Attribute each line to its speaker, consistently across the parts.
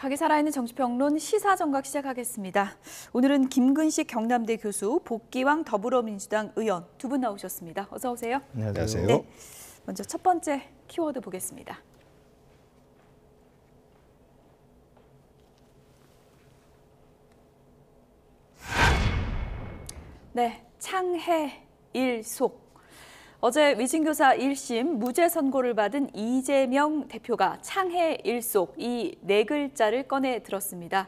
Speaker 1: 각이 살아있는 정치평론 시사정각 시작하겠습니다. 오늘은 김근식 경남대 교수, 복기왕 더불어민주당 의원 두 분 나오셨습니다. 어서 오세요.
Speaker 2: 안녕하세요.
Speaker 1: 네, 먼저 첫 번째 키워드 보겠습니다. 네, 창해 일속. 어제 위진교사 1심 무죄 선고를 받은 이재명 대표가 창해 일속 이 네 글자를 꺼내 들었습니다.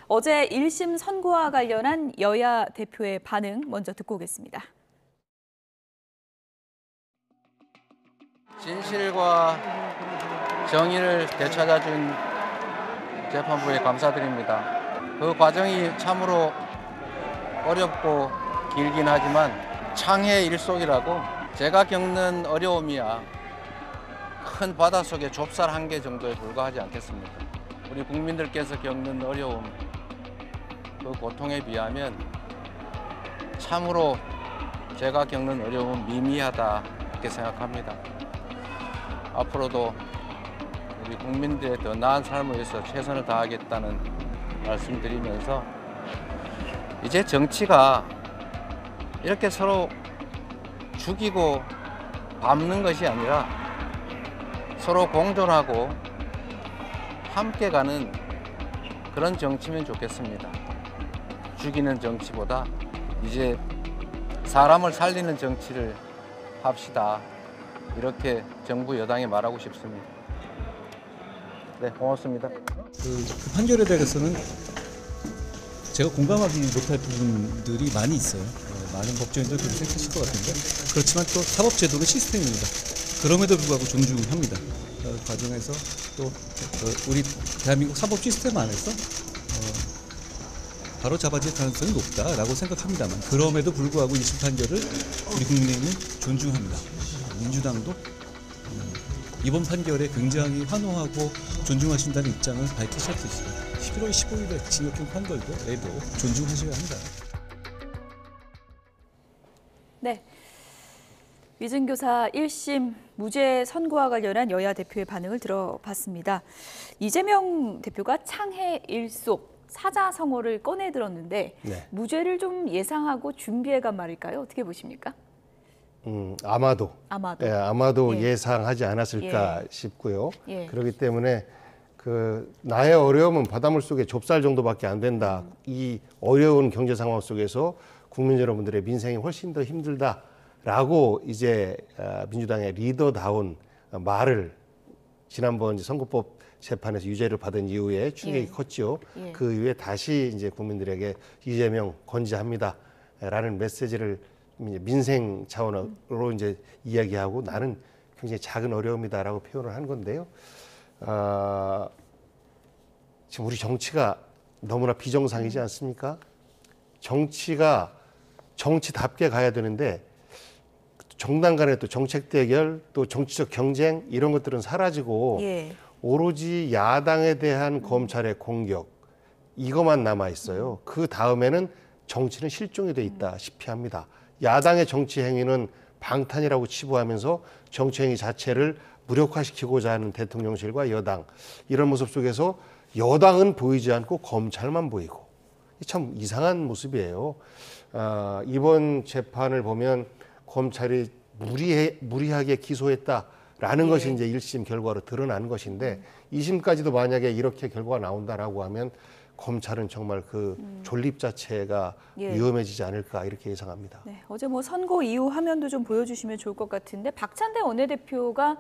Speaker 1: 어제 1심 선고와 관련한 여야 대표의 반응 먼저 듣고 오겠습니다.
Speaker 3: 진실과 정의를 되찾아준 재판부에 감사드립니다. 그 과정이 참으로 어렵고 길긴 하지만 창해 일속이라고 제가 겪는 어려움이야 큰 바닷속의 좁쌀 한 개 정도에 불과하지 않겠습니까? 우리 국민들께서 겪는 어려움, 그 고통에 비하면 참으로 제가 겪는 어려움은 미미하다 이렇게 생각합니다. 앞으로도 우리 국민들의 더 나은 삶을 위해서 최선을 다하겠다는 말씀드리면서 이제 정치가 이렇게 서로 죽이고 밟는 것이 아니라 서로 공존하고 함께 가는 그런 정치면 좋겠습니다. 죽이는 정치보다 이제 사람을 살리는 정치를 합시다. 이렇게 정부 여당에 말하고 싶습니다. 네, 고맙습니다.
Speaker 2: 그 판결에 대해서는 제가 공감하지 못할 부분들이 많이 있어요. 많은 법조인들 그렇게 생각하실 것 같은데 그렇지만 또 사법제도는 시스템입니다. 그럼에도 불구하고 존중합니다. 과정에서 또 우리 대한민국 사법 시스템 안에서 바로 잡아질 가능성이 높다라고 생각합니다만 그럼에도 불구하고 1심 판결을 우리 국민의힘은 존중합니다. 민주당도 이번 판결에 굉장히 환호하고 존중하신다는 입장을 밝히셨듯이 11월 15일에 징역형 판결도 존중하셔야 합니다.
Speaker 1: 네, 위진교사 1심 무죄 선고와 관련한 여야 대표의 반응을 들어봤습니다. 이재명 대표가 창해 일속 사자성어를 꺼내 들었는데
Speaker 4: 네.
Speaker 1: 무죄를 좀 예상하고 준비해간 말일까요? 어떻게 보십니까?
Speaker 4: 아마도
Speaker 1: 예.
Speaker 4: 예상하지 않았을까 싶고요.
Speaker 1: 예.
Speaker 4: 그렇기 때문에 나의 어려움은 바닷물 속에 좁쌀 정도밖에 안 된다. 이 어려운 경제 상황 속에서 국민 여러분들의 민생이 훨씬 더 힘들다라고 이제 민주당의 리더다운 말을 지난번 선거법 재판에서 유죄를 받은 이후에 충격이 컸죠. 그 이후에 다시 이제 국민들에게 이재명 건재합니다라는 메시지를 민생 차원으로 이제 이야기하고 나는 굉장히 작은 어려움이다라고 표현을 한 건데요. 지금 우리 정치가 너무나 비정상이지 않습니까? 정치가 정치답게 가야 되는데 정당 간의 또 정책 대결 또 정치적 경쟁 이런 것들은 사라지고 오로지 야당에 대한 검찰의 공격 이것만 남아 있어요. 그 다음에는 정치는 실종이 돼 있다시피 합니다. 야당의 정치 행위는 방탄이라고 치부하면서 정치 행위 자체를 무력화시키고자 하는 대통령실과 여당 이런 모습 속에서 여당은 보이지 않고 검찰만 보이고 참 이상한 모습이에요. 이번 재판을 보면 검찰이 무리하게 기소했다라는 것이 이제 1심 결과로 드러난 것인데 2심까지도 만약에 이렇게 결과가 나온다라고 하면 검찰은 정말 그 존립 자체가 위험해지지 않을까 이렇게 예상합니다.
Speaker 1: 네, 어제 뭐 선고 이후 화면도 좀 보여주시면 좋을 것 같은데 박찬대 원내대표가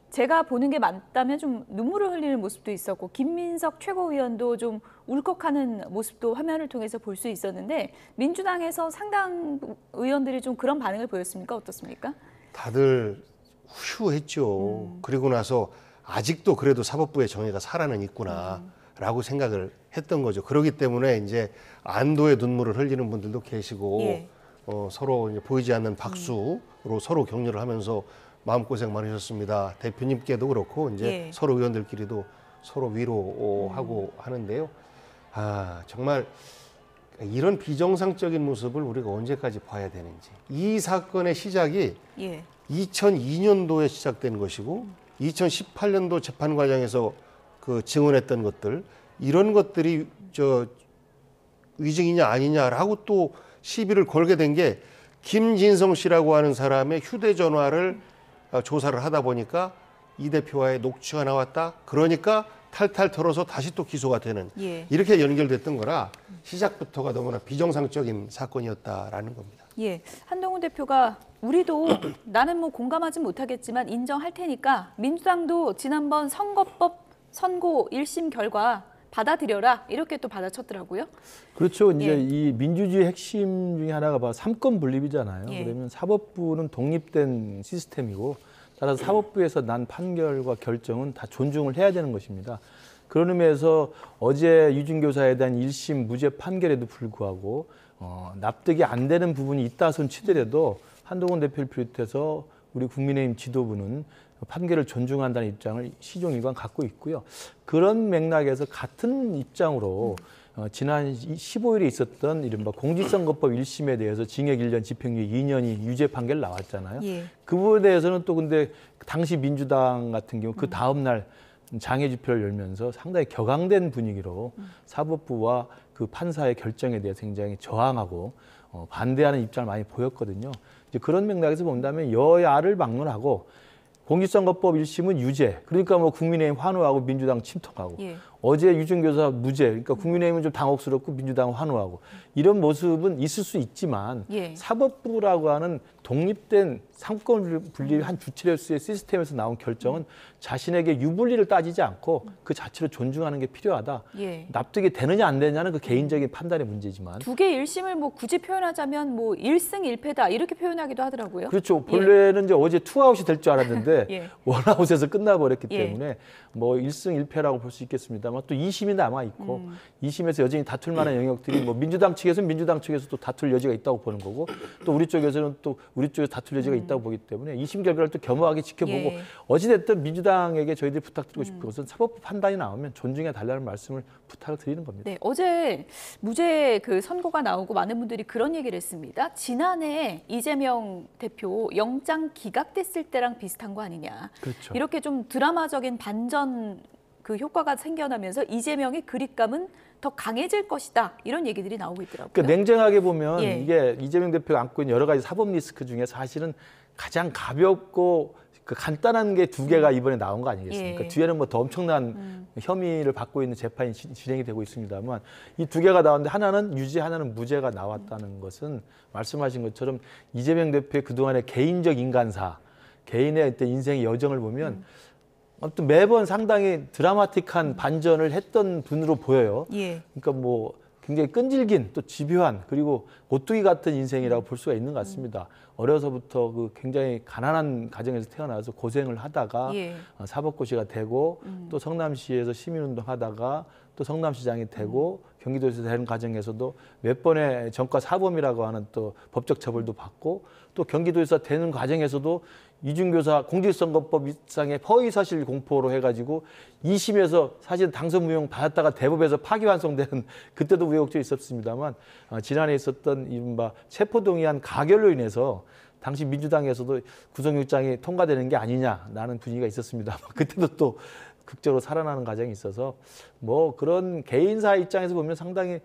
Speaker 1: 제가 보는 게 맞다면 좀 눈물을 흘리는 모습도 있었고 김민석 최고위원도 좀 울컥하는 모습도 화면을 통해서 볼 수 있었는데 민주당에서 상당 의원들이 좀 그런 반응을 보였습니까? 어떻습니까?
Speaker 4: 다들 후회했죠. 그리고 나서 아직도 그래도 사법부의 정의가 살아는 있구나라고 생각을 했던 거죠. 그렇기 때문에 이제 안도의 눈물을 흘리는 분들도 계시고 서로 이제 보이지 않는 박수로 서로 격려를 하면서 마음고생 많으셨습니다. 대표님께도 그렇고 이제 서로 의원들끼리도 서로 위로하고 하는데요. 정말 이런 비정상적인 모습을 우리가 언제까지 봐야 되는지. 이 사건의 시작이 2002년도에 시작된 것이고 2018년도 재판 과정에서 그 증언했던 것들 이런 것들이 위증이냐 아니냐라고 또 시비를 걸게 된 게 김진성 씨라고 하는 사람의 휴대전화를 조사를 하다 보니까 이 대표와의 녹취가 나왔다. 그러니까 탈탈 털어서 다시 또 기소가 되는
Speaker 1: 예.
Speaker 4: 이렇게 연결됐던 거라 시작부터가 너무나 비정상적인 사건이었다라는 겁니다.
Speaker 1: 예, 한동훈 대표가 우리도 나는 뭐 공감하진 못하겠지만 인정할 테니까 민주당도 지난번 선거법 선고 1심 결과 받아들여라 이렇게 또 받아쳤더라고요.
Speaker 5: 그렇죠. 이제
Speaker 1: 예.
Speaker 5: 이 민주주의 핵심 중에 하나가 바로 삼권 분립이잖아요.
Speaker 1: 예.
Speaker 5: 그러면 사법부는 독립된 시스템이고 따라서 사법부에서 난 판결과 결정은 다 존중을 해야 되는 것입니다. 그런 의미에서 어제 유진교사에 대한 1심 무죄 판결에도 불구하고 납득이 안 되는 부분이 있다 손 치더라도 한동훈 대표를 비롯해서 우리 국민의힘 지도부는 판결을 존중한다는 입장을 시종일관 갖고 있고요. 그런 맥락에서 같은 입장으로 지난 15일에 있었던 이른바 공직선거법 1심에 대해서 징역 1년, 집행유예 2년이 유죄 판결 나왔잖아요.
Speaker 1: 예.
Speaker 5: 그 부분에 대해서는 또 근데 당시 민주당 같은 경우 그 다음 날 장애 집회를 열면서 상당히 격앙된 분위기로 사법부와 그 판사의 결정에 대해서 굉장히 저항하고 반대하는 입장을 많이 보였거든요. 이제 그런 맥락에서 본다면 여야를 막론하고 공직선거법 1심은 유죄. 그러니까 뭐 국민의힘 환호하고 민주당 침통하고.
Speaker 1: 예.
Speaker 5: 어제 유진교사 무죄. 그러니까 국민의힘은 좀 당혹스럽고 민주당 환호하고. 이런 모습은 있을 수 있지만
Speaker 1: 예.
Speaker 5: 사법부라고 하는 독립된 상권 분립의 한 주체로서의 시스템에서 나온 결정은 자신에게 유불리를 따지지 않고 그 자체로 존중하는 게 필요하다.
Speaker 1: 예.
Speaker 5: 납득이 되느냐 안 되느냐는 그 개인적인 판단의 문제지만.
Speaker 1: 두 개의 1심을 뭐 굳이 표현하자면 뭐 1승 1패다 이렇게 표현하기도 하더라고요.
Speaker 5: 그렇죠. 본래는 이제 어제 투아웃이 될 줄 알았는데
Speaker 1: 예.
Speaker 5: 원아웃에서 끝나버렸기
Speaker 1: 예.
Speaker 5: 때문에 뭐 1승 1패라고 볼 수 있겠습니다만 또 2심이 남아있고 2심에서 여전히 다툴 만한 영역들이 뭐 민주당 측에서는 민주당 측에서 또 다툴 여지가 있다고 보는 거고 또 우리 쪽에서는 또 우리 쪽에서 다툴 여지가 있다고 보기 때문에 2심 결과를 또 겸허하게 지켜보고
Speaker 1: 예.
Speaker 5: 어찌됐든 민주당에게 저희들이 부탁드리고 싶은 것은 사법부 판단이 나오면 존중해 달라는 말씀을 부탁을 드리는 겁니다.
Speaker 1: 네, 어제 무죄 그 선고가 나오고 많은 분들이 그런 얘기를 했습니다. 지난해 이재명 대표 영장 기각됐을 때랑 비슷한 거 아니냐.
Speaker 5: 그렇죠.
Speaker 1: 이렇게 좀 드라마적인 반전 그 효과가 생겨나면서 이재명의 그립감은 더 강해질 것이다. 이런 얘기들이 나오고 있더라고요.
Speaker 5: 그러니까 냉정하게 보면
Speaker 1: 예.
Speaker 5: 이게 이재명 대표가 안고 있는 여러 가지 사법 리스크 중에 사실은 가장 가볍고 그 간단한 게 두 개가 이번에 나온 거 아니겠습니까?
Speaker 1: 예.
Speaker 5: 뒤에는 뭐 더 엄청난 혐의를 받고 있는 재판이 진행이 되고 있습니다만 이 두 개가 나왔는데 하나는 유죄, 하나는 무죄가 나왔다는 것은 말씀하신 것처럼 이재명 대표의 그동안의 개인적 인간사, 개인의 어떤 인생의 여정을 보면 아무튼 매번 상당히 드라마틱한 반전을 했던 분으로 보여요.
Speaker 1: 예.
Speaker 5: 그러니까 뭐 굉장히 끈질긴 또 집요한 그리고 오뚜기 같은 인생이라고 볼 수가 있는 것 같습니다. 어려서부터 그 굉장히 가난한 가정에서 태어나서 고생을 하다가
Speaker 1: 예.
Speaker 5: 사법고시가 되고 또 성남시에서 시민운동하다가 또 성남시장이 되고 경기도에서 되는 과정에서도 몇 번의 전과 사범이라고 하는 또 법적 처벌도 받고 또 경기도에서 되는 과정에서도 이준교사 공직선거법 이상의 허위사실 공포로 해가지고 2심에서 사실 당선무효 받았다가 대법에서 파기환송되는 그때도 우여곡절이 있었습니다만 지난해 있었던 이른바 체포동의안 가결로 인해서 당시 민주당에서도 구속영장이 통과되는 게 아니냐라는 분위기가 있었습니다. 그때도 또 극적으로 살아나는 과정이 있어서 뭐 그런 개인사 입장에서 보면 상당히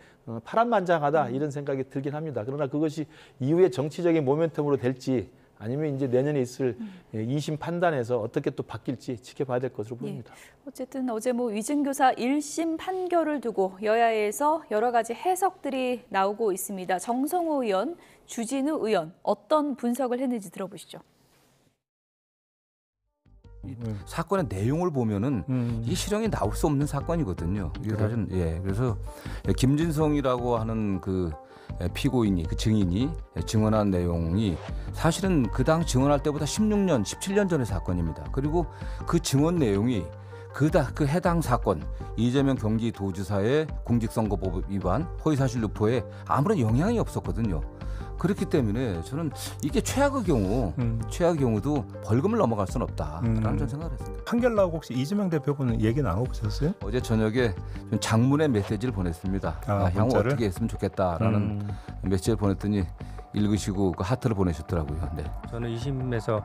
Speaker 5: 파란만장하다 이런 생각이 들긴 합니다. 그러나 그것이 이후에 정치적인 모멘텀으로 될지 아니면 이제 내년에 있을 2심 판단에서 어떻게 또 바뀔지 지켜봐야 될 것으로 보입니다.
Speaker 1: 예. 어쨌든 어제 뭐 위증교사 1심 판결을 두고 여야에서 여러 가지 해석들이 나오고 있습니다. 정성호 의원, 주진우 의원 어떤 분석을 했는지 들어보시죠.
Speaker 6: 사건의 내용을 보면은 이 실형이 나올 수 없는 사건이거든요. 이게 사실 그래서 김진성이라고 하는 그 피고인이 그 증인이 증언한 내용이 사실은 그 당 증언할 때보다 16년, 17년 전의 사건입니다. 그리고 그 증언 내용이 그 해당 사건 이재명 경기도지사의 공직선거법 위반 허위사실 유포에 아무런 영향이 없었거든요. 그렇기 때문에 저는 이게 최악의 경우도 벌금을 넘어갈 수는 없다라는 저는 생각을 했습니다.
Speaker 7: 판결 나오고 혹시 이재명 대표분은 얘기 나눠보셨어요?
Speaker 6: 어제 저녁에 장문의 메시지를 보냈습니다. 향후
Speaker 7: 문자를?
Speaker 6: 어떻게 했으면 좋겠다라는 메시지를 보냈더니 읽으시고 그 하트를 보내셨더라고요. 네.
Speaker 8: 저는 2심에서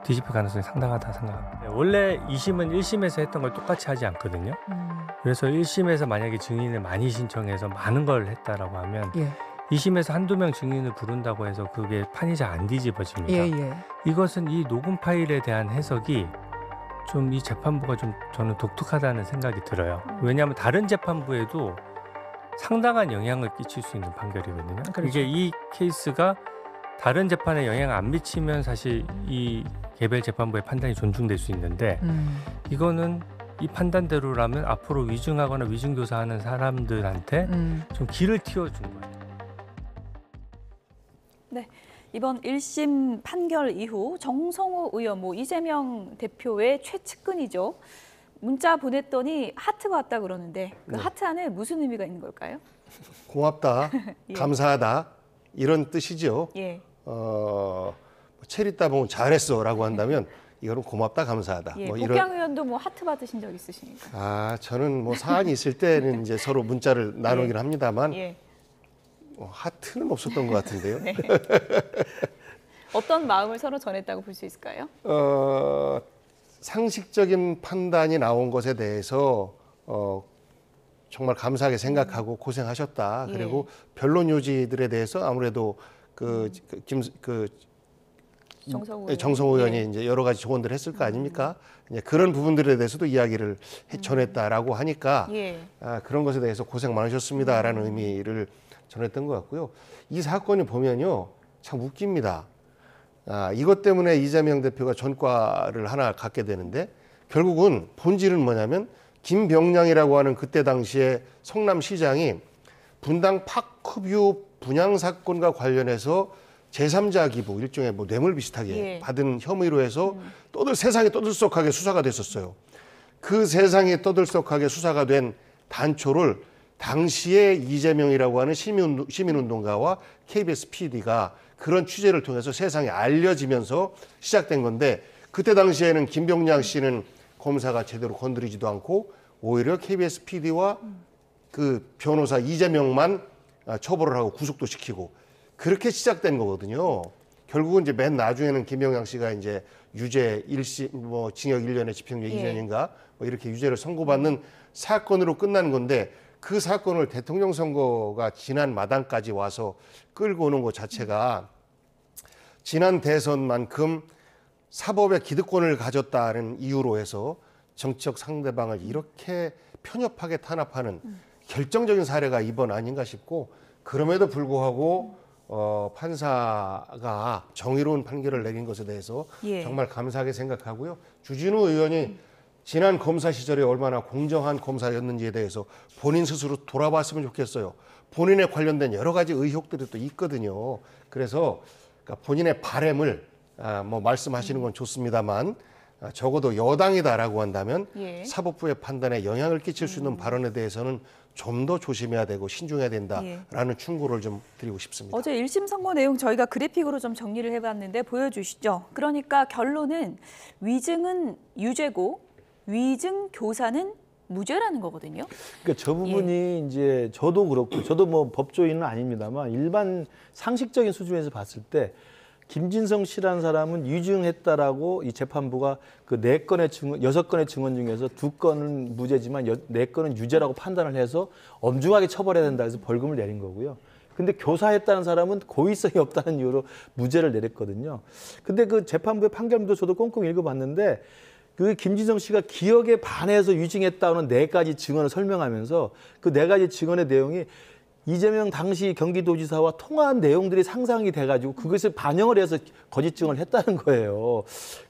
Speaker 8: 뒤집힐 가능성이 상당하다 생각합니다. 원래 2심은 1심에서 했던 걸 똑같이 하지 않거든요. 그래서 1심에서 만약에 증인을 많이 신청해서 많은 걸 했다라고 하면 2심에서 한두 명 증인을 부른다고 해서 그게 판이 잘 안 뒤집어집니다. 이것은 이 녹음 파일에 대한 해석이 좀 이 재판부가 좀 저는 독특하다는 생각이 들어요. 왜냐하면 다른 재판부에도 상당한 영향을 끼칠 수 있는 판결이거든요. 이게 이 케이스가 다른 재판에 영향을 안 미치면 사실 이 개별 재판부의 판단이 존중될 수 있는데 이거는 이 판단대로라면 앞으로 위증하거나 위증교사하는 사람들한테 좀 길을 틔워준 거예요.
Speaker 1: 네. 이번 1심 판결 이후 정성호 의원, 이재명 대표의 최측근이죠. 문자 보냈더니 하트가 왔다 그러는데 그 하트 안에 무슨 의미가 있는 걸까요?
Speaker 4: 고맙다,
Speaker 1: 예.
Speaker 4: 감사하다 이런 뜻이죠.
Speaker 1: 예.
Speaker 4: 체리 따봉 잘했어라고 한다면 이거는 고맙다, 감사하다.
Speaker 1: 예.
Speaker 4: 이런.
Speaker 1: 복양 의원도 하트 받으신 적 있으시니까.
Speaker 4: 저는 사안이 있을 때는 이제 서로 문자를 나누긴 합니다만
Speaker 1: 예.
Speaker 4: 하트는 없었던 것 같은데요.
Speaker 1: 네. 어떤 마음을 서로 전했다고 볼 수 있을까요?
Speaker 4: 상식적인 판단이 나온 것에 대해서 정말 감사하게 생각하고 고생하셨다.
Speaker 1: 예.
Speaker 4: 그리고 변론 요지들에 대해서 아무래도 정성호 의원이
Speaker 1: 예.
Speaker 4: 이제 여러 가지 조언들을 했을 거 아닙니까? 이제 그런 부분들에 대해서도 이야기를 전했다라고 하니까
Speaker 1: 예.
Speaker 4: 그런 것에 대해서 고생 많으셨습니다라는 의미를 전했던 것 같고요. 이 사건이 보면요, 참 웃깁니다. 이것 때문에 이재명 대표가 전과를 하나 갖게 되는데 결국은 본질은 뭐냐면 김병량이라고 하는 그때 당시에 성남시장이 분당 파크뷰 분양 사건과 관련해서 제3자 기부 일종의 뇌물 비슷하게
Speaker 1: 예.
Speaker 4: 받은 혐의로 해서 세상에 떠들썩하게 수사가 됐었어요. 그 세상에 떠들썩하게 수사가 된 단초를 당시에 이재명이라고 하는 시민운동가와 KBS PD가 그런 취재를 통해서 세상에 알려지면서 시작된 건데 그때 당시에는 김병량 씨는 검사가 제대로 건드리지도 않고 오히려 KBS PD와 그 변호사 이재명만 처벌을 하고 구속도 시키고 그렇게 시작된 거거든요. 결국은 이제 맨 나중에는 김병량 씨가 이제 유죄 1심 징역 1년에 집행유예 2년인가 이렇게 유죄를 선고받는 사건으로 끝나는 건데 그 사건을 대통령 선거가 지난 마당까지 와서 끌고 오는 것 자체가 지난 대선만큼 사법의 기득권을 가졌다는 이유로 해서 정치적 상대방을 이렇게 편협하게 탄압하는 결정적인 사례가 이번 아닌가 싶고 그럼에도 불구하고 판사가 정의로운 판결을 내린 것에 대해서
Speaker 1: 예.
Speaker 4: 정말 감사하게 생각하고요. 주진우 의원이 지난 검사 시절에 얼마나 공정한 검사였는지에 대해서 본인 스스로 돌아봤으면 좋겠어요. 본인에 관련된 여러 가지 의혹들이 또 있거든요. 그래서 본인의 바램을 말씀하시는 건 좋습니다만 적어도 여당이다라고 한다면
Speaker 1: 예.
Speaker 4: 사법부의 판단에 영향을 끼칠 수 있는 발언에 대해서는 좀 더 조심해야 되고 신중해야 된다라는 충고를 좀 드리고 싶습니다.
Speaker 1: 어제 1심 선고 내용 저희가 그래픽으로 좀 정리를 해봤는데 보여주시죠. 그러니까 결론은 위증은 유죄고 위증 교사는 무죄라는 거거든요.
Speaker 5: 그러니까 저 부분이 이제 저도 그렇고 저도 법조인은 아닙니다만 일반 상식적인 수준에서 봤을 때 김진성 씨라는 사람은 위증했다라고 이 재판부가 그 4건의 증언, 6건의 증언 중에서 2건은 무죄지만 4건은 유죄라고 판단을 해서 엄중하게 처벌해야 된다 해서 벌금을 내린 거고요. 근데 교사했다는 사람은 고의성이 없다는 이유로 무죄를 내렸거든요. 근데 그 재판부의 판결문도 저도 꼼꼼히 읽어봤는데 그 김진성 씨가 기억에 반해서 위증했다는 4가지 증언을 설명하면서 그 4가지 증언의 내용이 이재명 당시 경기도지사와 통화한 내용들이 상상이 돼가지고 그것을 반영을 해서 거짓 증언을 했다는 거예요.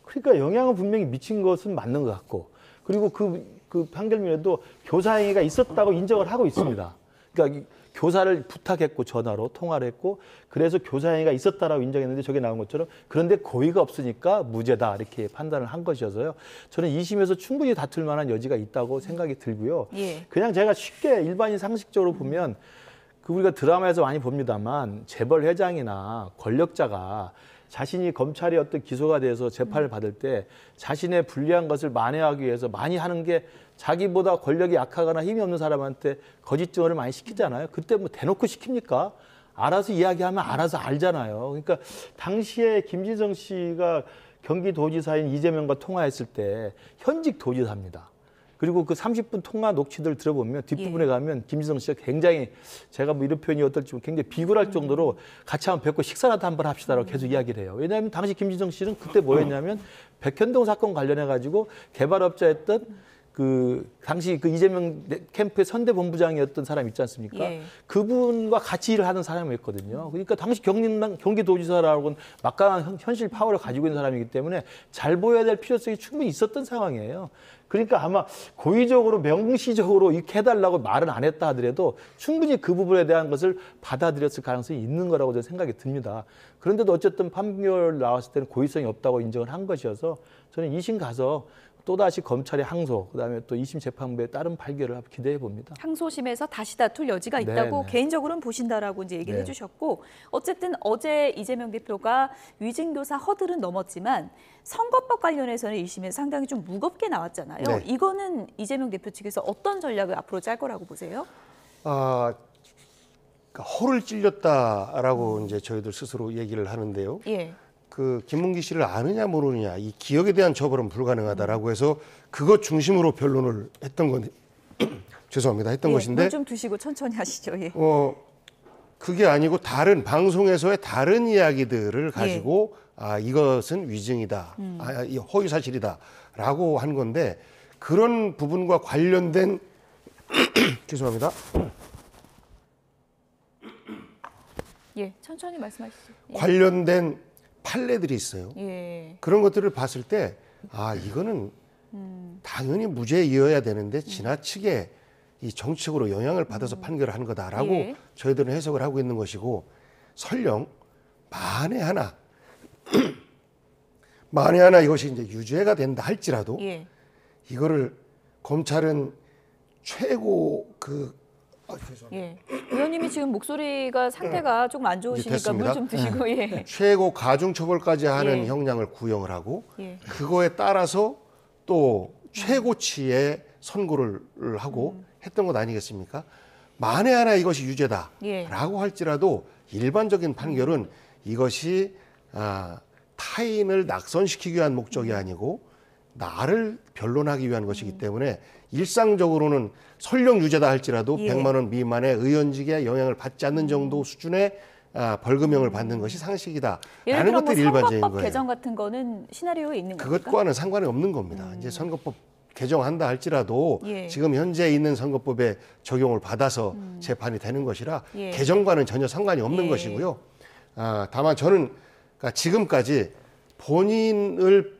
Speaker 5: 그러니까 영향을 분명히 미친 것은 맞는 것 같고 그리고 그 판결문에도 교사 행위가 있었다고 인정을 하고 있습니다. 그러니까 교사를 부탁했고 전화로 통화를 했고 그래서 교사 행위가 있었다라고 인정했는데 저게 나온 것처럼 그런데 고의가 없으니까 무죄다 이렇게 판단을 한 것이어서요. 저는 2심에서 충분히 다툴 만한 여지가 있다고 생각이 들고요.
Speaker 1: 예.
Speaker 5: 그냥 제가 쉽게 일반인 상식적으로 보면 우리가 드라마에서 많이 봅니다만 재벌 회장이나 권력자가 자신이 검찰의 어떤 기소가 돼서 재판을 받을 때 자신의 불리한 것을 만회하기 위해서 많이 하는 게 자기보다 권력이 약하거나 힘이 없는 사람한테 거짓 증언을 많이 시키잖아요. 그때 대놓고 시킵니까? 알아서 이야기하면 알아서 알잖아요. 그러니까 당시에 김진성 씨가 경기도지사인 이재명과 통화했을 때 현직 도지사입니다. 그리고 그 30분 통화 녹취들 들어보면 뒷부분에 가면 김진성 씨가 굉장히 제가 뭐 이런 표현이 어떨지 굉장히 비굴할 정도로 같이 한번 뵙고 식사라도 한번 합시다라고 계속 이야기를 해요. 왜냐하면 당시 김진성 씨는 그때 뭐였냐면 백현동 사건 관련해 가지고 개발업자였던 그 당시 그 이재명 캠프의 선대본부장이었던 사람 있지 않습니까?
Speaker 1: 예.
Speaker 5: 그분과 같이 일을 하는 사람이었거든요. 그러니까 당시 경기도지사라고는 막강한 현실 파워를 가지고 있는 사람이기 때문에 잘 보여야 될 필요성이 충분히 있었던 상황이에요. 그러니까 아마 고의적으로 명시적으로 이렇게 해달라고 말은 안 했다 하더라도 충분히 그 부분에 대한 것을 받아들였을 가능성이 있는 거라고 저는 생각이 듭니다. 그런데도 어쨌든 판결 나왔을 때는 고의성이 없다고 인정을 한 것이어서 저는 2심 가서 또다시 검찰의 항소, 그다음에 또 2심 재판부의 다른 판결을 기대해 봅니다.
Speaker 1: 항소심에서 다시 다툴 여지가 있다고
Speaker 5: 네.
Speaker 1: 개인적으로는 보신다라고 이제 얘기를
Speaker 5: 네.
Speaker 1: 해주셨고, 어쨌든 어제 이재명 대표가 위증교사 허들은 넘었지만 선거법 관련해서는 1심에서 상당히 좀 무겁게 나왔잖아요.
Speaker 4: 네.
Speaker 1: 이거는 이재명 대표 측에서 어떤 전략을 앞으로 짤 거라고 보세요?
Speaker 4: 그러니까 허를 찔렸다라고 이제 저희들 스스로 얘기를 하는데요.
Speaker 1: 예.
Speaker 4: 그 김문기 씨를 아느냐 모르느냐 이 기억에 대한 처벌은 불가능하다라고 해서 그것 중심으로 변론을 했던 건 죄송합니다 했던 것인데
Speaker 1: 물 좀 드시고 천천히 하시죠. 예.
Speaker 4: 그게 아니고 다른 방송에서의 다른 이야기들을 가지고 이것은 위증이다, 이 허위 사실이다라고 한 건데 그런 부분과 관련된 죄송합니다.
Speaker 1: 예, 천천히 말씀하시죠. 예.
Speaker 4: 관련된 판례들이 있어요.
Speaker 1: 예.
Speaker 4: 그런 것들을 봤을 때 이거는 당연히 무죄이어야 되는데 지나치게 이 정치적으로 영향을 받아서 판결을 한 거다라고
Speaker 1: 예.
Speaker 4: 저희들은 해석을 하고 있는 것이고 설령 만에 하나 이것이 이제 유죄가 된다 할지라도
Speaker 1: 예.
Speaker 4: 이거를 검찰은 최고
Speaker 1: 예. 의원님이 지금 목소리가 상태가 조금 안 좋으시니까
Speaker 4: 됐습니다.
Speaker 1: 물 좀 드시고 예.
Speaker 4: 최고 가중처벌까지 하는
Speaker 1: 예.
Speaker 4: 형량을 구형을 하고
Speaker 1: 예.
Speaker 4: 그거에 따라서 또 최고치의 선고를 하고 했던 것 아니겠습니까? 만에 하나 이것이 유죄다라고
Speaker 1: 예.
Speaker 4: 할지라도 일반적인 판결은 이것이 타인을 낙선시키기 위한 목적이 아니고 나를 변론하기 위한 것이기 때문에 일상적으로는 설령 유죄다 할지라도
Speaker 1: 예.
Speaker 4: 100만 원 미만의 의원직에 영향을 받지 않는 정도 수준의 벌금형을 받는 것이 상식이다라는
Speaker 1: 예를 들어 뭐
Speaker 4: 것들이 일반적인
Speaker 1: 선거법
Speaker 4: 거예요.
Speaker 1: 개정 같은 거는 시나리오에 있는 겁니까?
Speaker 4: 그것과는 상관이 없는 겁니다. 이제 선거법 개정한다 할지라도
Speaker 1: 예.
Speaker 4: 지금 현재 있는 선거법에 적용을 받아서 재판이 되는 것이라
Speaker 1: 예.
Speaker 4: 개정과는 전혀 상관이 없는
Speaker 1: 예.
Speaker 4: 것이고요. 다만 저는 그러니까 지금까지 본인을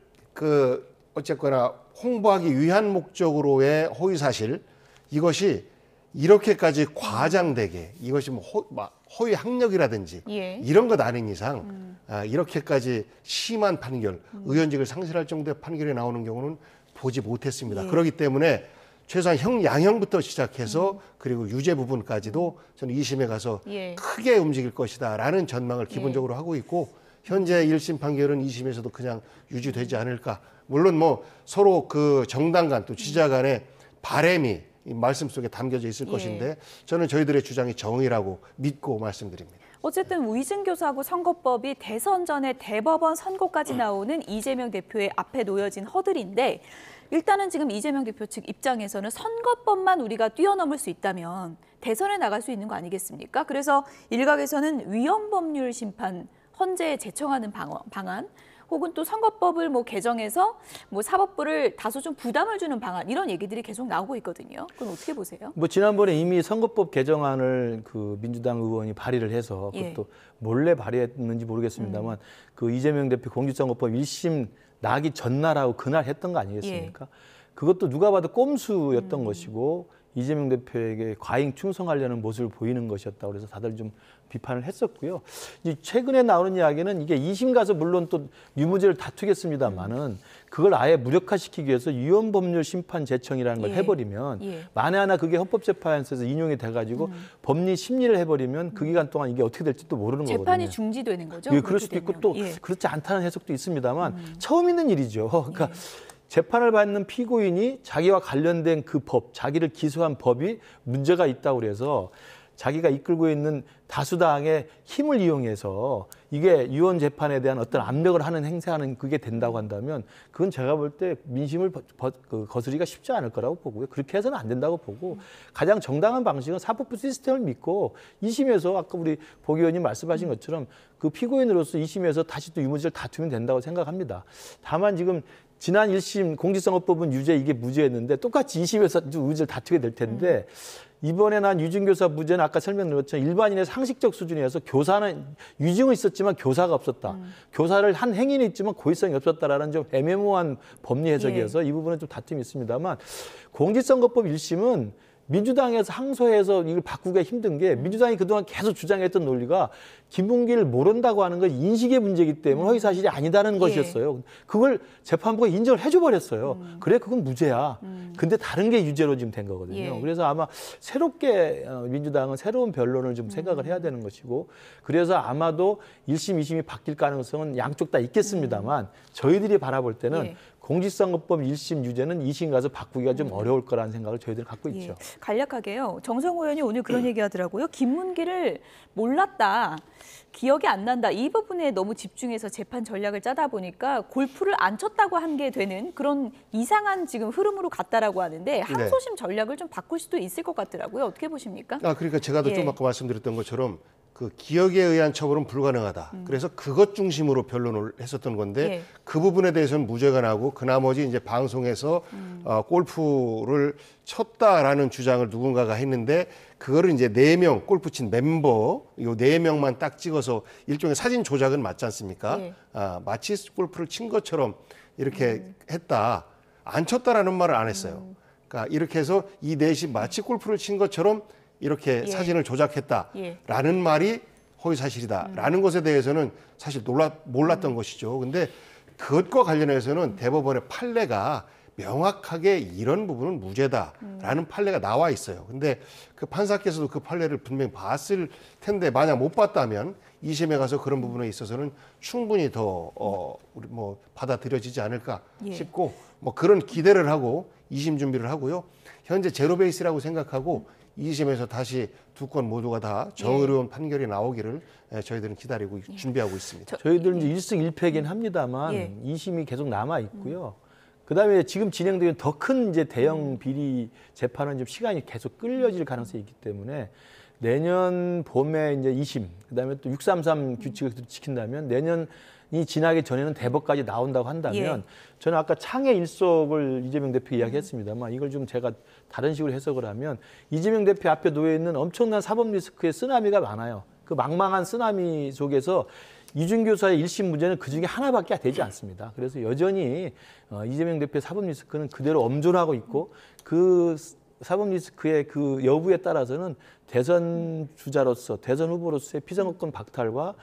Speaker 4: 어쨌거나 홍보하기 위한 목적으로의 허위 사실 이것이 이렇게까지 과장되게 이것이 뭐 허위 학력이라든지
Speaker 1: 예.
Speaker 4: 이런 것 아닌 이상 이렇게까지 심한 판결, 의원직을 상실할 정도의 판결이 나오는 경우는 보지 못했습니다.
Speaker 1: 예.
Speaker 4: 그렇기 때문에 최소한 양형부터 시작해서 그리고 유죄 부분까지도 저는 2심에 가서
Speaker 1: 예.
Speaker 4: 크게 움직일 것이다라는 전망을 기본적으로 하고 있고 현재 1심 판결은 2심에서도 그냥 유지되지 않을까. 물론 뭐 서로 그 정당 간 또 지지자 간의 바램이 이 말씀 속에 담겨져 있을
Speaker 1: 예.
Speaker 4: 것인데 저는 저희들의 주장이 정의라고 믿고 말씀드립니다.
Speaker 1: 어쨌든 위증교사하고 선거법이 대선 전에 대법원 선고까지 나오는 이재명 대표의 앞에 놓여진 허들인데 일단은 지금 이재명 대표 측 입장에서는 선거법만 우리가 뛰어넘을 수 있다면 대선에 나갈 수 있는 거 아니겠습니까? 그래서 일각에서는 위헌법률 심판 헌재에 제청하는 방안 혹은 또 선거법을 뭐 개정해서 뭐 사법부를 다소 좀 부담을 주는 방안 이런 얘기들이 계속 나오고 있거든요. 그건 어떻게 보세요?
Speaker 5: 뭐 지난번에 이미 선거법 개정안을 그 민주당 의원이 발의를 해서 그것도 몰래 발의했는지 모르겠습니다만 그 이재명 대표 공직선거법 1심 나기 전날하고 그날 했던 거 아니겠습니까? 그것도 누가 봐도 꼼수였던 것이고 이재명 대표에게 과잉 충성하려는 모습을 보이는 것이었다고 그래서 다들 좀 비판을 했었고요. 이제 최근에 나오는 이야기는 이게 2심 가서 물론 또 유무죄를 다투겠습니다만은 그걸 아예 무력화시키기 위해서 위헌법률 심판 제청이라는 걸 해버리면 만에 하나 그게 헌법재판소에서 인용이 돼가지고 법리 심리를 해버리면 그 기간 동안 이게 어떻게 될지 또 모르는 거거든요.
Speaker 1: 재판이 중지되는 거죠?
Speaker 5: 예, 그럴 수도 있고 또 그렇지 않다는 해석도 있습니다만 처음 있는 일이죠. 그러니까 재판을 받는 피고인이 자기와 관련된 그 법, 자기를 기소한 법이 문제가 있다고 그래서 자기가 이끌고 있는 다수당의 힘을 이용해서 이게 유언 재판에 대한 어떤 압력을 하는 행사하는 그게 된다고 한다면 그건 제가 볼 때 민심을 거스르기가 쉽지 않을 거라고 보고요. 그렇게 해서는 안 된다고 보고 가장 정당한 방식은 사법부 시스템을 믿고 2심에서 아까 우리 보 의원님 말씀하신 것처럼 그 피고인으로서 2심에서 다시 또 유무죄를 다투면 된다고 생각합니다. 다만 지금 지난 1심 공직선거법은 유죄 이게 무죄였는데 똑같이 2심에서 유죄를 다투게 될 텐데 이번에 난 유증교사 무죄는 아까 설명드렸지만 일반인의 상식적 수준에서 교사는 유증은 있었지만 교사가 없었다. 교사를 한 행위는 있지만 고의성이 없었다라는 좀 애매모호한 법리 해석이어서 이 부분은 좀 다툼이 있습니다만 공직선거법 1심은 민주당에서 항소해서 이걸 바꾸기가 힘든 게 민주당이 그동안 계속 주장했던 논리가 김문기를 모른다고 하는 건 인식의 문제이기 때문에 허위사실이 아니다는 것이었어요. 그걸 재판부가 인정을 해줘 버렸어요. 그래 그건 무죄야. 근데 다른 게 유죄로 지금 된 거거든요. 그래서 아마 새롭게 민주당은 새로운 변론을 좀 생각을 해야 되는 것이고 그래서 아마도 1심, 2심이 바뀔 가능성은 양쪽 다 있겠습니다만 저희들이 바라볼 때는 공직선거법 1심 유죄는 2심 가서 바꾸기가 좀 어려울 거라는 생각을 저희들은 갖고 있죠.
Speaker 1: 간략하게요. 정성호 의원이 오늘 그런 얘기 하더라고요. 김문기를 몰랐다. 기억이 안 난다. 이 부분에 너무 집중해서 재판 전략을 짜다 보니까 골프를 안 쳤다고 한 게 되는 그런 이상한 지금 흐름으로 갔다라고 하는데 항소심 전략을 좀 바꿀 수도 있을 것 같더라고요. 어떻게 보십니까?
Speaker 4: 그러니까 제가 좀 아까 말씀드렸던 것처럼 그 기억에 의한 처벌은 불가능하다. 그래서 그것 중심으로 변론을 했었던 건데 그 부분에 대해서는 무죄가 나고 그 나머지 이제 방송에서 골프를 쳤다라는 주장을 누군가가 했는데 그거를 이제 4명 골프 친 멤버 요 4명만 딱 찍어서 일종의 사진 조작은 맞지 않습니까? 마치 골프를 친 것처럼 이렇게 했다. 안 쳤다라는 말을 안 했어요. 그러니까 이렇게 해서 이 넷이 마치 골프를 친 것처럼 이렇게 사진을 조작했다라는 말이 허위사실이다라는 것에 대해서는 사실 몰랐던 것이죠. 근데 그것과 관련해서는 대법원의 판례가 명확하게 이런 부분은 무죄다라는 판례가 나와 있어요. 근데 그 판사께서도 그 판례를 분명히 봤을 텐데 만약 못 봤다면 2심에 가서 그런 부분에 있어서는 충분히 더 우리 뭐 받아들여지지 않을까 싶고 뭐 그런 기대를 하고 2심 준비를 하고요. 현재 제로 베이스라고 생각하고 2심에서 다시 두 건 모두가 다 정의로운 판결이 나오기를 저희들은 기다리고 준비하고 있습니다.
Speaker 5: 저희들은 이제 1승 1패긴 합니다만 2심이 계속 남아 있고요. 그다음에 지금 진행되는 더 큰 이제 대형 비리 재판은 좀 시간이 계속 끌려질 가능성이 있기 때문에 내년 봄에 이제 2심, 그다음에 또 633 규칙을 지킨다면 내년이 지나기 전에는 대법까지 나온다고 한다면 저는 아까 창의 일속을 이재명 대표 이야기했습니다만 이걸 좀 제가 다른 식으로 해석을 하면 이재명 대표 앞에 놓여 있는 엄청난 사법 리스크의 쓰나미가 많아요. 그 망망한 쓰나미 속에서 이준교사의 1심 문제는 그중에 하나밖에 되지 않습니다. 그래서 여전히 이재명 대표의 사법 리스크는 그대로 엄존하고 있고 그 사법 리스크의 그 여부에 따라서는 대선 주자로서 대선 후보로서의 피선거권 박탈과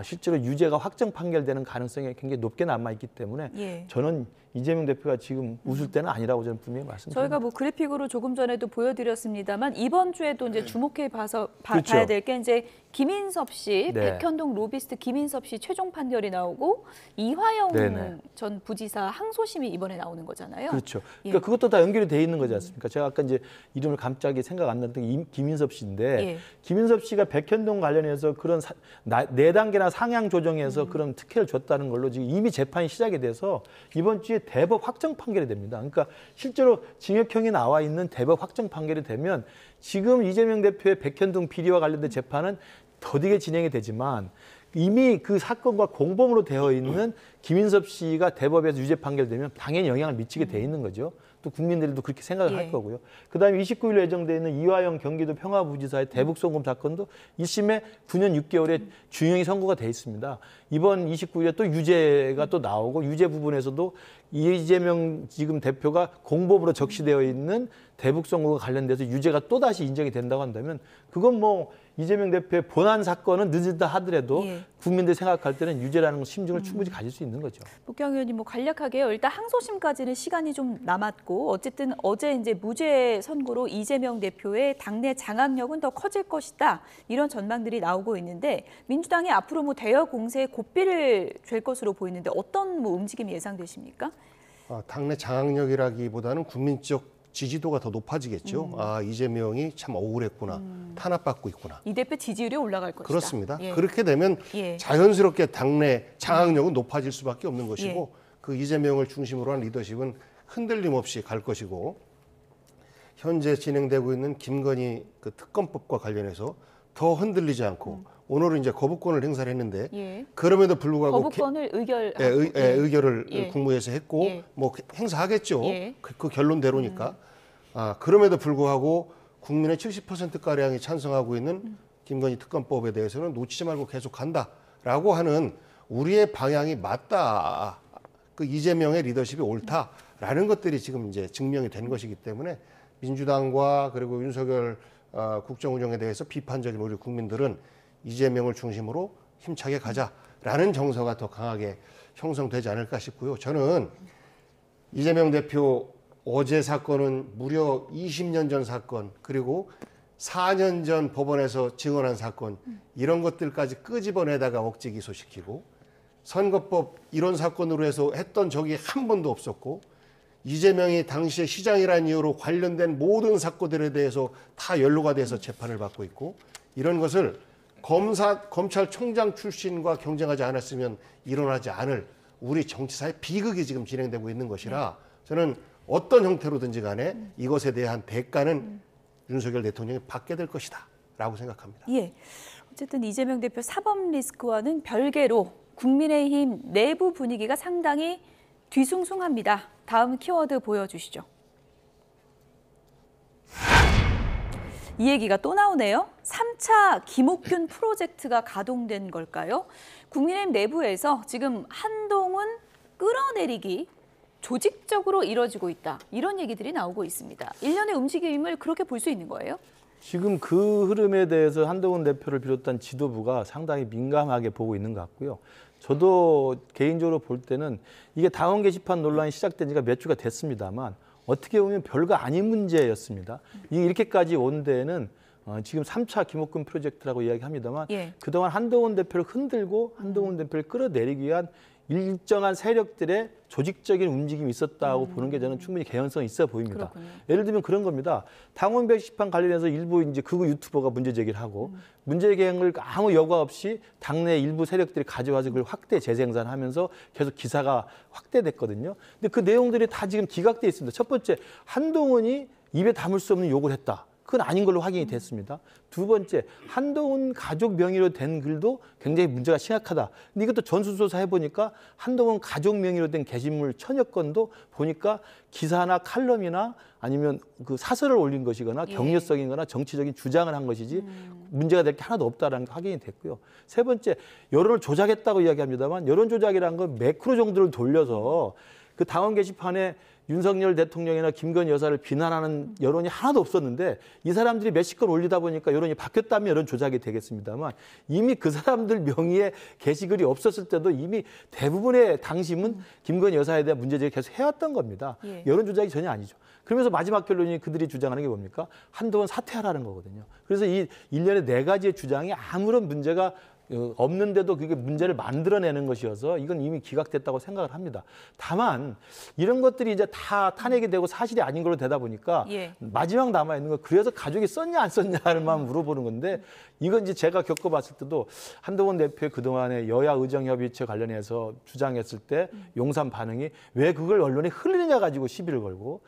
Speaker 5: 실제로 유죄가 확정 판결되는 가능성이 굉장히 높게 남아있기 때문에 저는 이재명 대표가 지금 웃을 때는 아니라고 저는 분명히 말씀드립니다.
Speaker 1: 저희가 뭐 그래픽으로 조금 전에도 보여드렸습니다만 이번 주에도 이제 주목해 봐야 될 게 이제 김인섭 씨, 백현동 로비스트 김인섭 씨 최종 판결이 나오고 이화영 전 부지사 항소심이 이번에 나오는 거잖아요.
Speaker 5: 그렇죠. 그러니까 그것도 다 연결이 돼 있는 거지 않습니까? 제가 아까 이제 이름을 갑자기 생각 안 났던 게 김인섭 씨인데 김인섭 씨가 백현동 관련해서 그런 4단계나 상향 조정해서 그런 특혜를 줬다는 걸로 지금 이미 재판이 시작이 돼서 이번 주에 대법 확정 판결이 됩니다. 그러니까 실제로 징역형이 나와 있는 대법 확정 판결이 되면 지금 이재명 대표의 백현동 비리와 관련된 재판은 더디게 진행이 되지만 이미 그 사건과 공범으로 되어 있는 김인섭 씨가 대법에서 유죄 판결되면 당연히 영향을 미치게 돼 있는 거죠. 또 국민들도 그렇게 생각을 할 거고요. 그다음에 29일로 예정되어 있는 이화영 경기도 평화부지사의 대북송금 사건도 1심에 9년 6개월의 중형이 선고가 돼 있습니다. 이번 29일에 또 유죄가 또 나오고 유죄 부분에서도 이재명 지금 대표가 공범으로 적시되어 있는 대북송금과 관련돼서 유죄가 또다시 인정이 된다고 한다면 그건 뭐 이재명 대표의 본안 사건은 늦다 하더라도 국민들이 생각할 때는 유죄라는 심증을 충분히 가질 수 있는 거죠.
Speaker 1: 목경 의원님 뭐 간략하게요. 일단 항소심까지는 시간이 좀 남았고 어쨌든 어제 이제 무죄 선고로 이재명 대표의 당내 장악력은 더 커질 것이다. 이런 전망들이 나오고 있는데 민주당이 앞으로 뭐 대여 공세에 고삐를 쥘 것으로 보이는데 어떤 뭐 움직임이 예상되십니까?
Speaker 4: 당내 장악력이라기보다는 국민적 지지도가 더 높아지겠죠. 아, 이재명이 참 억울했구나. 탄압받고 있구나.
Speaker 1: 이 대표 지지율이 올라갈 것이다.
Speaker 4: 그렇습니다.
Speaker 1: 예.
Speaker 4: 그렇게 되면
Speaker 1: 예.
Speaker 4: 자연스럽게 당내 장악력은 높아질 수밖에 없는 것이고 그 이재명을 중심으로 한 리더십은 흔들림 없이 갈 것이고 현재 진행되고 있는 김건희 그 특검법과 관련해서 더 흔들리지 않고 오늘은 이제 거부권을 행사를 했는데
Speaker 1: 예.
Speaker 4: 그럼에도 불구하고
Speaker 1: 거부권을
Speaker 4: 의결을
Speaker 1: 예.
Speaker 4: 국무회에서 했고
Speaker 1: 예.
Speaker 4: 뭐 행사하겠죠.
Speaker 1: 예.
Speaker 4: 그 결론대로니까. 아, 그럼에도 불구하고 국민의 70%가량이 찬성하고 있는 김건희 특검법에 대해서는 놓치지 말고 계속 간다라고 하는 우리의 방향이 맞다. 그 이재명의 리더십이 옳다라는 것들이 지금 이제 증명이 된 것이기 때문에 민주당과 그리고 윤석열 국정 운영에 대해서 비판적인 우리 국민들은 이재명을 중심으로 힘차게 가자라는 정서가 더 강하게 형성되지 않을까 싶고요. 저는 이재명 대표 어제 사건은 무려 20년 전 사건 그리고 4년 전 법원에서 증언한 사건 이런 것들까지 끄집어내다가 억지 기소시키고 선거법 이런 사건으로 해서 했던 적이 한 번도 없었고 이재명이 당시에 시장이라는 이유로 관련된 모든 사건들에 대해서 다 연루가 돼서 재판을 받고 있고 이런 것을 검찰총장 출신과 경쟁하지 않았으면 일어나지 않을 우리 정치사의 비극이 지금 진행되고 있는 것이라 저는 어떤 형태로든지 간에 이것에 대한 대가는 윤석열 대통령이 받게 될 것이다 라고 생각합니다.
Speaker 1: 예. 어쨌든 이재명 대표 사법 리스크와는 별개로 국민의힘 내부 분위기가 상당히 뒤숭숭합니다. 다음 키워드 보여주시죠. 이 얘기가 또 나오네요. 3차 김옥균 프로젝트가 가동된 걸까요? 국민의힘 내부에서 지금 한동훈 끌어내리기 조직적으로 이뤄지고 있다. 이런 얘기들이 나오고 있습니다. 일련의 움직임을 그렇게 볼 수 있는 거예요?
Speaker 5: 지금 그 흐름에 대해서 한동훈 대표를 비롯한 지도부가 상당히 민감하게 보고 있는 것 같고요. 저도 개인적으로 볼 때는 이게 당원 게시판 논란이 시작된 지가 몇 주가 됐습니다만 어떻게 보면 별거 아닌 문제였습니다. 이게 이렇게까지 온 데에는 지금 3차 김옥균 프로젝트라고 이야기합니다만
Speaker 1: 예.
Speaker 5: 그동안 한동훈 대표를 흔들고 한동훈 대표를 끌어내리기 위한 일정한 세력들의 조직적인 움직임이 있었다고 보는 게 저는 충분히 개연성이 있어 보입니다.
Speaker 1: 그렇군요.
Speaker 5: 예를 들면 그런 겁니다. 당원 게시판 관련해서 일부 이제 극우 유튜버가 문제 제기를 하고 문제 제기를 아무 여과 없이 당내 일부 세력들이 가져와서 그걸 확대 재생산하면서 계속 기사가 확대됐거든요. 근데 그 내용들이 다 지금 기각돼 있습니다. 첫 번째, 한동훈이 입에 담을 수 없는 욕을 했다. 그건 아닌 걸로 확인이 됐습니다. 두 번째, 한동훈 가족 명의로 된 글도 굉장히 문제가 심각하다. 근데 이것도 전수조사 해보니까 한동훈 가족 명의로 된 게시물 1000여 건도 보니까 기사나 칼럼이나 아니면 그 사설을 올린 것이거나 격려성이거나 정치적인 주장을 한 것이지 문제가 될 게 하나도 없다는 게 확인이 됐고요. 세 번째, 여론을 조작했다고 이야기합니다만 여론 조작이라는 건 매크로 정도를 돌려서 그 당원 게시판에 윤석열 대통령이나 김건희 여사를 비난하는 여론이 하나도 없었는데 이 사람들이 몇십 건 올리다 보니까 여론이 바뀌었다면 여론 조작이 되겠습니다만 이미 그 사람들 명의의 게시글이 없었을 때도 이미 대부분의 당심은 김건희 여사에 대한 문제제기를 계속 해왔던 겁니다.
Speaker 1: 예.
Speaker 5: 여론 조작이 전혀 아니죠. 그러면서 마지막 결론이 그들이 주장하는 게 뭡니까? 한동훈 사퇴하라는 거거든요. 그래서 이 일련의 4가지의 주장이 아무런 문제가 없는데도 그게 문제를 만들어내는 것이어서 이건 이미 기각됐다고 생각을 합니다. 다만 이런 것들이 이제 다 탄핵이 되고 사실이 아닌 걸로 되다 보니까 마지막 남아있는 건 그래서 가족이 썼냐 안 썼냐를만 물어보는 건데 이건 이제 제가 겪어봤을 때도 한동훈 대표의 그동안의 여야 의정협의체 관련해서 주장했을 때 용산 반응이 왜 그걸 언론에 흘리느냐 가지고 시비를 걸고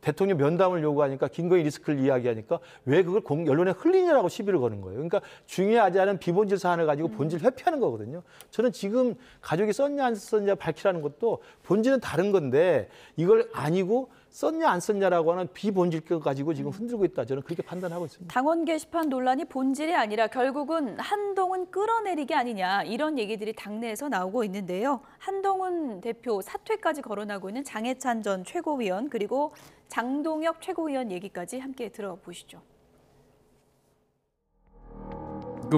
Speaker 5: 대통령 면담을 요구하니까 김건희 리스크를 이야기하니까 왜 그걸 언론에 흘리냐라고 시비를 거는 거예요. 그러니까 중요하지 않은 비본질 사안을 가지고 본질 회피하는 거거든요. 저는 지금 가족이 썼냐 안 썼냐 밝히라는 것도 본질은 다른 건데 이걸 아니고 썼냐 안 썼냐라고 하는 비본질 것 가지고 지금 흔들고 있다. 저는 그렇게 판단하고 있습니다.
Speaker 1: 당원 게시판 논란이 본질이 아니라 결국은 한동훈 끌어내리기 아니냐 이런 얘기들이 당내에서 나오고 있는데요. 한동훈 대표 사퇴까지 거론하고 있는 장해찬 전 최고위원 그리고 장동혁 최고위원 얘기까지 함께 들어보시죠.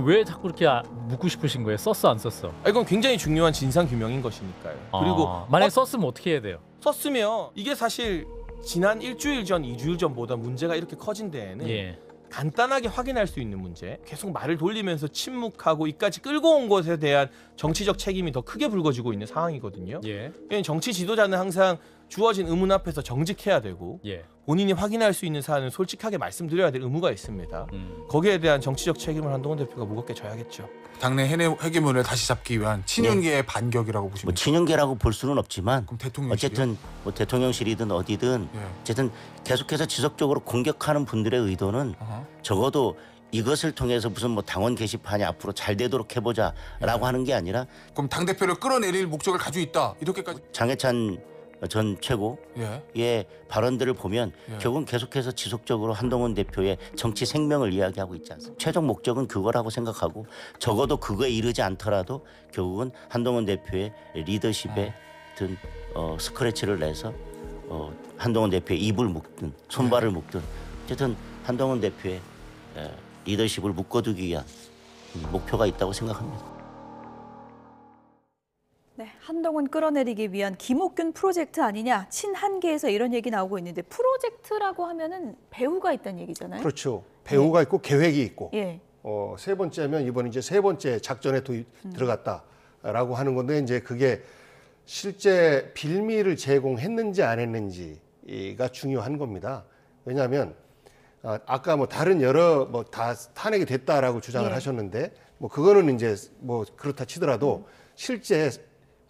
Speaker 9: 왜 자꾸 이렇게 묻고 싶으신 거예요? 썼어 안 썼어?
Speaker 10: 이건 굉장히 중요한 진상 규명인 것이니까요. 그리고
Speaker 9: 만약에 썼으면 어떻게 해야 돼요?
Speaker 10: 썼으면 이게 사실 지난 일주일 전, 2주일 전보다 문제가 이렇게 커진 데에는 간단하게 확인할 수 있는 문제, 계속 말을 돌리면서 침묵하고 이까지 끌고 온 것에 대한 정치적 책임이 더 크게 불거지고 있는 상황이거든요. 정치 지도자는 항상 주어진 의문 앞에서 정직해야 되고 본인이 확인할 수 있는 사안은 솔직하게 말씀드려야 될 의무가 있습니다. 거기에 대한 정치적 책임을 한동훈 대표가 무겁게 져야겠죠.
Speaker 11: 당내 헤게모니를 다시 잡기 위한 친윤계의 반격이라고 보십니까?
Speaker 12: 뭐 친윤계라고 볼 수는 없지만
Speaker 11: 그럼 대통령실이요?
Speaker 12: 어쨌든 뭐 대통령실이든 어디든 어쨌든 계속해서 지속적으로 공격하는 분들의 의도는 적어도 이것을 통해서 무슨 뭐 당원 게시판이 앞으로 잘 되도록 해보자라고 하는 게 아니라
Speaker 11: 그럼 당대표를 끌어내릴 목적을 가지고 있다 이렇게까지
Speaker 12: 장해찬 전 최고의 발언들을 보면 결국은 계속해서 지속적으로 한동훈 대표의 정치 생명을 이야기하고 있지 않습니까? 최종 목적은 그거라고 생각하고 적어도 그거에 이르지 않더라도 결국은 한동훈 대표의 리더십에 든 스크래치를 내서 한동훈 대표의 입을 묶든 손발을 묶든 어쨌든 한동훈 대표의 리더십을 묶어두기 위한 목표가 있다고 생각합니다.
Speaker 1: 네, 한동훈 끌어내리기 위한 김옥균 프로젝트 아니냐, 친한계에서 이런 얘기 나오고 있는데 프로젝트라고 하면은 배후가 있다는 얘기잖아요.
Speaker 4: 그렇죠. 배후가 있고 계획이 있고
Speaker 1: 예.
Speaker 4: 세 번째면 이번 이제 세 번째 작전에 들어갔다라고 하는 건데 이제 그게 실제 빌미를 제공했는지 안 했는지가 중요한 겁니다. 왜냐하면 아까 뭐 다른 여러 뭐 다 탄핵이 됐다라고 주장을 하셨는데 뭐 그거는 이제 뭐 그렇다 치더라도 실제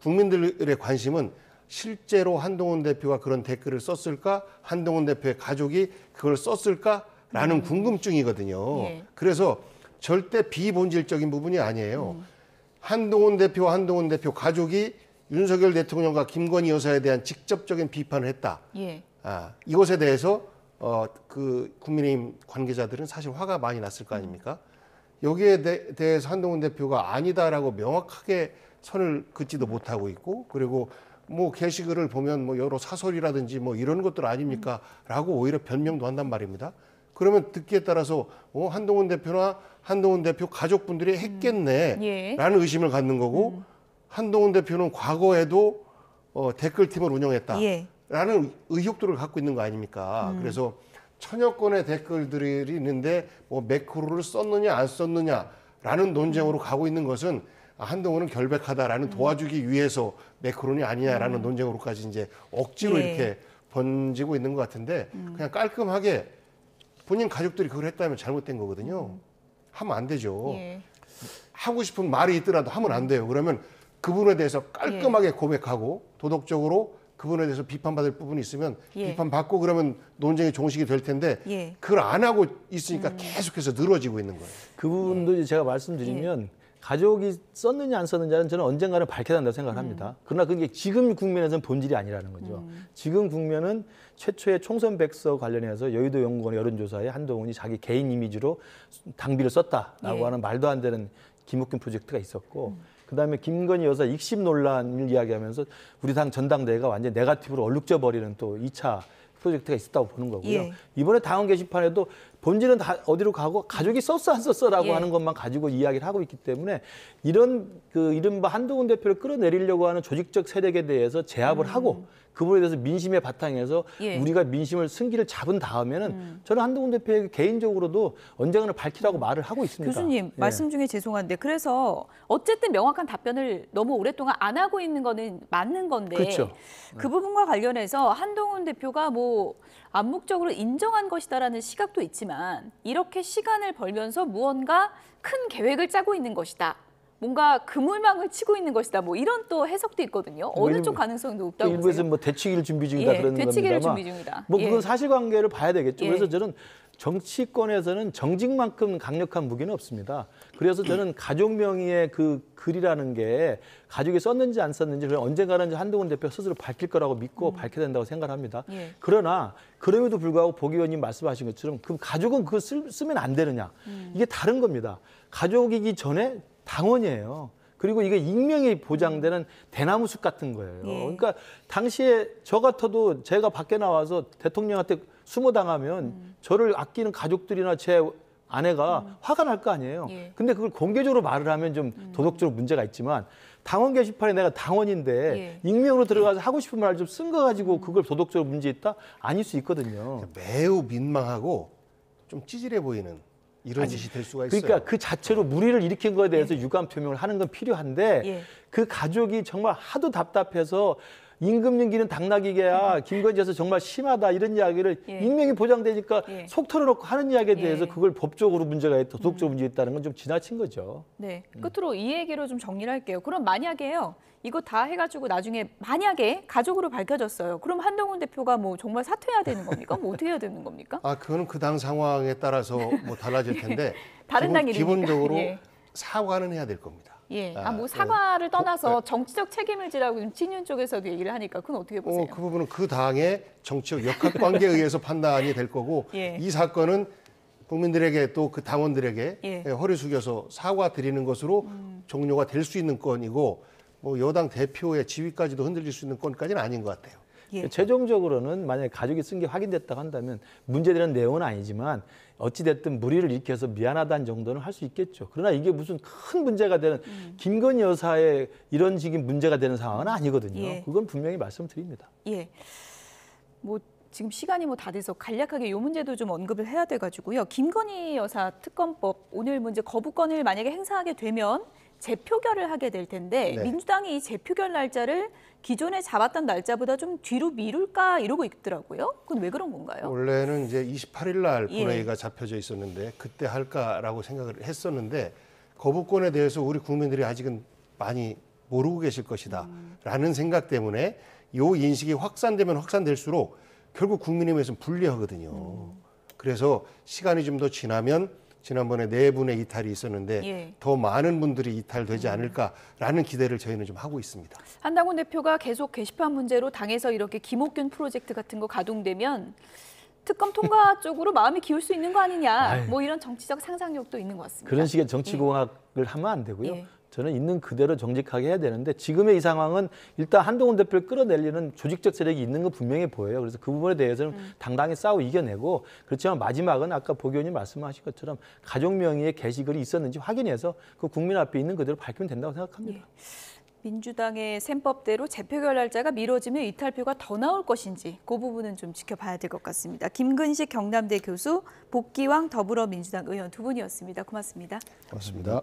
Speaker 4: 국민들의 관심은 실제로 한동훈 대표가 그런 댓글을 썼을까, 한동훈 대표의 가족이 그걸 썼을까라는 궁금증이거든요. 그래서 절대 비본질적인 부분이 아니에요. 한동훈 대표와 한동훈 대표 가족이 윤석열 대통령과 김건희 여사에 대한 직접적인 비판을 했다. 이것에 대해서 그 국민의힘 관계자들은 사실 화가 많이 났을 거 아닙니까? 여기에 대해서 한동훈 대표가 아니다라고 명확하게 선을 긋지도 못하고 있고, 그리고 뭐 게시글을 보면 뭐 여러 사설이라든지 뭐 이런 것들 아닙니까? 라고 오히려 변명도 한단 말입니다. 그러면 듣기에 따라서 한동훈 대표나 한동훈 대표 가족분들이 했겠네 라는 의심을 갖는 거고, 한동훈 대표는 과거에도 댓글팀을 운영했다라는 의혹들을 갖고 있는 거 아닙니까? 그래서 천여 건의 댓글들이 있는데 뭐 매크로를 썼느냐 안 썼느냐라는 논쟁으로 가고 있는 것은 한동훈은 결백하다라는 도와주기 위해서 매크론이 아니냐라는 논쟁으로까지 이제 억지로 이렇게 번지고 있는 것 같은데 그냥 깔끔하게 본인 가족들이 그걸 했다면 잘못된 거거든요. 하면 안 되죠. 하고 싶은 말이 있더라도 하면 안 돼요. 그러면 그분에 대해서 깔끔하게 고백하고 도덕적으로 그분에 대해서 비판받을 부분이 있으면 비판받고 그러면 논쟁이 종식이 될 텐데 그걸 안 하고 있으니까 계속해서 늘어지고 있는 거예요.
Speaker 5: 그 부분도 이제 제가 말씀드리면 가족이 썼느냐 안 썼느냐는 저는 언젠가는 밝혀야 한다고 생각을 합니다. 그러나 그게 지금 국면에서는 본질이 아니라는 거죠. 지금 국면은 최초의 총선 백서 관련해서 여의도 연구원의 여론조사에 한동훈이 자기 개인 이미지로 당비를 썼다라고 하는 말도 안 되는 김옥균 프로젝트가 있었고, 그다음에 김건희 여사 익심 논란을 이야기하면서 우리 당 전당대회가 완전히 네거티브로 얼룩져 버리는 또 2차 프로젝트가 있었다고 보는 거고요. 이번에 당원 게시판에도 본질은 다 어디로 가고 가족이 썼어 안 썼어라고 하는 것만 가지고 이야기를 하고 있기 때문에 이런 그 이른바 한동훈 대표를 끌어내리려고 하는 조직적 세력에 대해서 제압을 하고 그분에 대해서 민심의 바탕에서 우리가 민심을 승기를 잡은 다음에는 저는 한동훈 대표에게 개인적으로도 언젠가는 밝히라고 말을 하고 있습니다.
Speaker 1: 교수님 말씀 중에 죄송한데 그래서 어쨌든 명확한 답변을 너무 오랫동안 안 하고 있는 거는 맞는 건데
Speaker 5: 그렇죠.
Speaker 1: 그 부분과 관련해서 한동훈 대표가 뭐 암묵적으로 인정한 것이다라는 시각도 있지만 이렇게 시간을 벌면서 무언가 큰 계획을 짜고 있는 것이다. 뭔가 그물망을 치고 있는 것이다. 뭐 이런 또 해석도 있거든요. 어느 쪽 가능성이 높다고 보세요?
Speaker 5: 일부에서 뭐 대치기를 준비 중이다 그런
Speaker 1: 대치기를
Speaker 5: 겁니다만
Speaker 1: 준비 중이다.
Speaker 5: 뭐 그건 사실관계를 봐야 되겠죠. 그래서 저는 정치권에서는 정직만큼 강력한 무기는 없습니다. 그래서 저는 가족 명의의 그 글이라는 게 가족이 썼는지 안 썼는지 언젠가는 한동훈 대표 스스로 밝힐 거라고 믿고 밝혀야 된다고 생각합니다. 그러나 그럼에도 불구하고 복 의원님 말씀하신 것처럼 그럼 가족은 그거 쓰면 안 되느냐. 이게 다른 겁니다. 가족이기 전에 당원이에요. 그리고 이게 익명이 보장되는 대나무 숲 같은 거예요. 그러니까 당시에 저 같아도 제가 밖에 나와서 대통령한테 수모당하면 저를 아끼는 가족들이나 제 아내가 화가 날 거 아니에요. 근데 그걸 공개적으로 말을 하면 좀 도덕적으로 문제가 있지만 당원 게시판에 내가 당원인데 익명으로 들어가서 하고 싶은 말 좀 쓴 거 가지고 그걸 도덕적으로 문제 있다? 아닐 수 있거든요.
Speaker 4: 매우 민망하고 좀 찌질해 보이는 이런 짓이 될 수가 있어요.
Speaker 5: 그러니까 그 자체로 무리를 일으킨 거에 대해서 유감 표명을 하는 건 필요한데 그 가족이 정말 하도 답답해서 임금 연기는 당나귀게야. 김건희에서 정말 심하다 이런 이야기를
Speaker 1: 예.
Speaker 5: 익명이 보장되니까
Speaker 1: 예.
Speaker 5: 속 털어놓고 하는 이야기에 대해서
Speaker 1: 예.
Speaker 5: 그걸 법적으로 문제가 있다, 도덕적으로 문제 있다는 건 좀 지나친 거죠.
Speaker 1: 네, 끝으로 이 얘기로 좀 정리를 할게요. 그럼 만약에요, 이거 다 해가지고 나중에 만약에 가족으로 밝혀졌어요. 그럼 한동훈 대표가 뭐 정말 사퇴해야 되는 겁니까? 뭐 어떻게 해야 되는 겁니까?
Speaker 4: 아, 그거는 그 당 상황에 따라서 뭐 달라질 텐데
Speaker 1: 다른 당 일이니까.
Speaker 4: 기본적으로
Speaker 1: 예.
Speaker 4: 사과는 해야 될 겁니다.
Speaker 1: 예, 뭐 사과를 떠나서 정치적 책임을 지라고 지금 친윤 쪽에서도 얘기를 하니까 그건 어떻게 보세요?
Speaker 4: 그 부분은 그 당의 정치적 역학관계에 의해서 판단이 될 거고
Speaker 1: 예.
Speaker 4: 이 사건은 국민들에게 또 그 당원들에게
Speaker 1: 예.
Speaker 4: 허리 숙여서 사과드리는 것으로 종료가 될 수 있는 건이고 뭐 여당 대표의 지위까지도 흔들릴 수 있는 건까지는 아닌 것 같아요.
Speaker 1: 예.
Speaker 5: 최종적으로는 만약에 가족이 쓴 게 확인됐다고 한다면 문제되는 내용은 아니지만 어찌됐든 무리를 일으켜서 미안하다는 정도는 할 수 있겠죠. 그러나 이게 무슨 큰 문제가 되는 김건희 여사의 이런 식의 문제가 되는 상황은 아니거든요.
Speaker 1: 예.
Speaker 5: 그건 분명히 말씀드립니다.
Speaker 1: 예, 뭐 지금 시간이 뭐 다 돼서 간략하게 이 문제도 좀 언급을 해야 돼가지고요. 김건희 여사 특검법 오늘 문제 거부권을 만약에 행사하게 되면 재표결을 하게 될 텐데
Speaker 4: 네.
Speaker 1: 민주당이 이 재표결 날짜를 기존에 잡았던 날짜보다 좀 뒤로 미룰까 이러고 있더라고요. 그건 왜 그런 건가요?
Speaker 4: 원래는 이제 28일 날
Speaker 1: 예.
Speaker 4: 본회의가 잡혀져 있었는데 그때 할까라고 생각을 했었는데 거부권에 대해서 우리 국민들이 아직은 많이 모르고 계실 것이다라는 생각 때문에 이 인식이 확산되면 확산될수록 결국 국민의힘에서는 불리하거든요. 그래서 시간이 좀 더 지나면 지난번에 4분의 이탈이 있었는데
Speaker 1: 예.
Speaker 4: 더 많은 분들이 이탈되지 않을까라는 기대를 저희는 좀 하고 있습니다.
Speaker 1: 한당훈 대표가 계속 게시판 문제로 당에서 이렇게 김옥균 프로젝트 같은 거 가동되면 특검 통과 쪽으로 마음이 기울 수 있는 거 아니냐. 뭐 이런 정치적 상상력도 있는 것 같습니다.
Speaker 5: 그런 식의 정치공학을 하면 안 되고요.
Speaker 1: 예.
Speaker 5: 저는 있는 그대로 정직하게 해야 되는데 지금의 이 상황은 일단 한동훈 대표를 끌어내리는 조직적 세력이 있는 건 분명히 보여요. 그래서 그 부분에 대해서는 당당히 싸워 이겨내고 그렇지만 마지막은 아까 보 의원님 말씀하신 것처럼 가족 명의의 게시글이 있었는지 확인해서 그 국민 앞에 있는 그대로 밝히면 된다고 생각합니다.
Speaker 1: 예. 민주당의 셈법대로 재표결 날짜가 미뤄지면 이탈표가 더 나올 것인지 그 부분은 좀 지켜봐야 될 것 같습니다. 김근식 경남대 교수, 복기왕 더불어민주당 의원 두 분이었습니다. 고맙습니다.
Speaker 4: 고맙습니다.